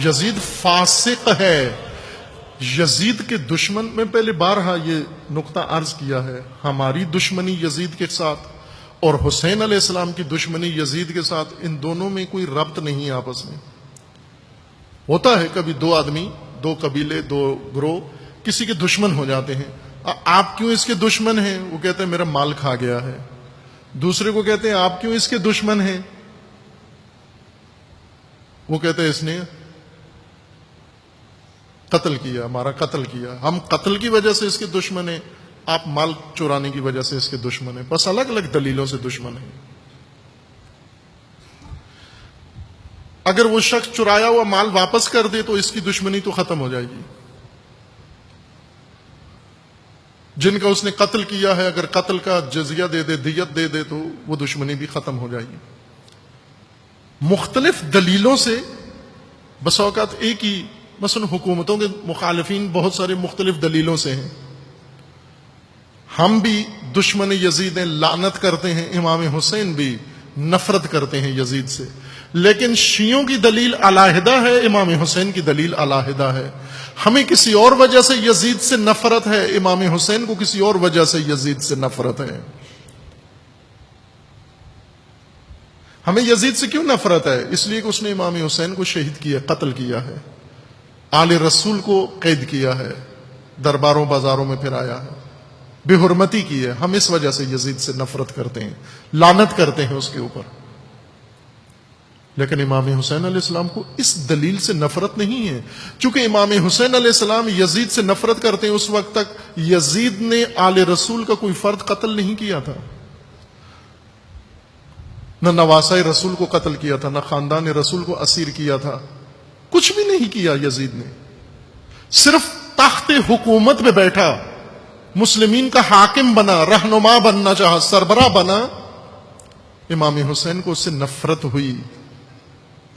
یزید فاسق ہے. یزید کے دشمن، میں پہلے بارہا یہ نقطہ عرض کیا ہے، ہماری دشمنی یزید کے ساتھ اور حسین علیہ السلام کی دشمنی یزید کے ساتھ، ان دونوں میں کوئی ربط نہیں آپس میں. ہوتا ہے کبھی دو آدمی، دو قبیلے، دو گروہ کسی کے دشمن ہو جاتے ہیں. آپ کیوں اس کے دشمن ہیں؟ وہ کہتے ہیں میرا مال کھا گیا ہے. دوسرے کو کہتے ہیں آپ کیوں اس کے دشمن ہیں؟ وہ کہتے ہیں اس نے قتل کیا، ہمارا قتل کیا، ہم قتل کی وجہ سے اس کے دشمن ہیں، آپ مال چورانے کی وجہ سے اس کے دشمن ہیں. بس الگ الگ دلیلوں سے دشمن ہیں. اگر وہ شخص چرایا ہوا مال واپس کر دے تو اس کی دشمنی تو ختم ہو جائے گی. جن کا اس نے قتل کیا ہے اگر قتل کا جزیہ دے دے، دیت دے دے، تو وہ دشمنی بھی ختم ہو جائے گی. مختلف دلیلوں سے بس اوقات ایک ہی، مثلا حکومتوں کے مخالفین بہت سارے مختلف دلیلوں سے ہیں. ہم بھی دشمن یزید ہیں، لعنت کرتے ہیں. امام حسین بھی نفرت کرتے ہیں یزید سے، لیکن شیعوں کی دلیل علیحدہ ہے، امام حسین کی دلیل علیحدہ ہے. ہمیں کسی اور وجہ سے یزید سے نفرت ہے، امام حسین کو کسی اور وجہ سے یزید سے نفرت ہے. ہمیں یزید سے کیوں نفرت ہے؟ اس لیے کہ اس نے امام حسین کو شہید کیا، قتل کیا ہے، آل رسول کو قید کیا ہے، درباروں بازاروں میں پھرایا ہے، بے حرمتی کی ہے. ہم اس وجہ سے یزید سے نفرت کرتے ہیں، لعنت کرتے ہیں اس کے اوپر. لیکن امام حسین علیہ السلام کو اس دلیل سے نفرت نہیں ہے. چونکہ امام حسین علیہ السلام یزید سے نفرت کرتے ہیں، اس وقت تک یزید نے آل رسول کا کوئی فرد قتل نہیں کیا تھا، نہ نواسۂ رسول کو قتل کیا تھا، نہ خاندان رسول کو اسیر کیا تھا، کچھ بھی نہیں کیا یزید نے. صرف تخت حکومت پہ بیٹھا، مسلمین کا حاکم بنا، رہنما بننا چاہا، سربراہ بنا. امام حسین کو اس سے نفرت ہوئی،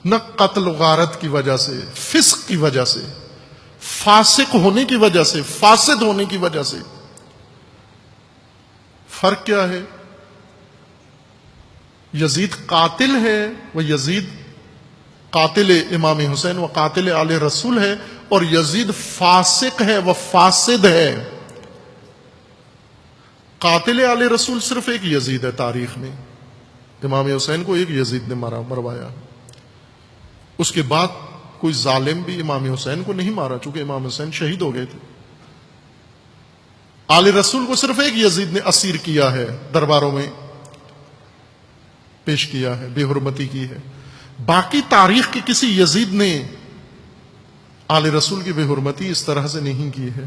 نہ قتل و غارت کی وجہ سے، فسق کی وجہ سے، فاسق ہونے کی وجہ سے، فاسد ہونے کی وجہ سے. فرق کیا ہے؟ یزید قاتل ہے، وہ یزید قاتل امام حسین و قاتل آل رسول ہے، اور یزید فاسق ہے، وہ فاسد ہے. قاتل آل رسول صرف ایک یزید ہے تاریخ میں، امام حسین کو ایک یزید نے مروایا. اس کے بعد کوئی ظالم بھی امام حسین کو نہیں مارا، چونکہ امام حسین شہید ہو گئے تھے. آل رسول کو صرف ایک یزید نے اسیر کیا ہے، درباروں میں پیش کیا ہے، بے حرمتی کی ہے. باقی تاریخ کے کسی یزید نے آل رسول کی بے حرمتی اس طرح سے نہیں کی ہے.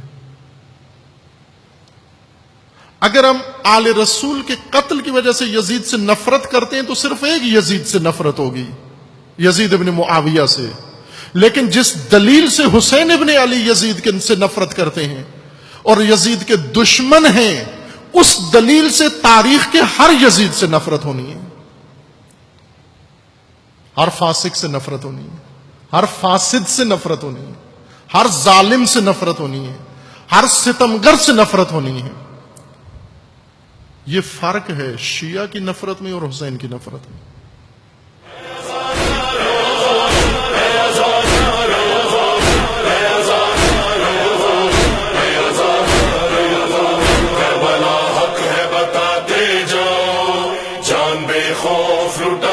اگر ہم آل رسول کے قتل کی وجہ سے یزید سے نفرت کرتے ہیں تو صرف ایک یزید سے نفرت ہوگی، یزید ابن معاویہ سے. لیکن جس دلیل سے حسین ابن علی یزید کے سے نفرت کرتے ہیں اور یزید کے دشمن ہیں، اس دلیل سے تاریخ کے ہر یزید سے نفرت ہونی ہے، ہر فاسق سے نفرت ہونی ہے، ہر فاسد سے نفرت ہونی ہے، ہر ظالم سے نفرت ہونی ہے، ہر ستمگر سے نفرت ہونی ہے. یہ فرق ہے شیعہ کی نفرت میں اور حسین کی نفرت میں. کربلا حق ہے بتاتے جاؤ، جان بے خوف لٹا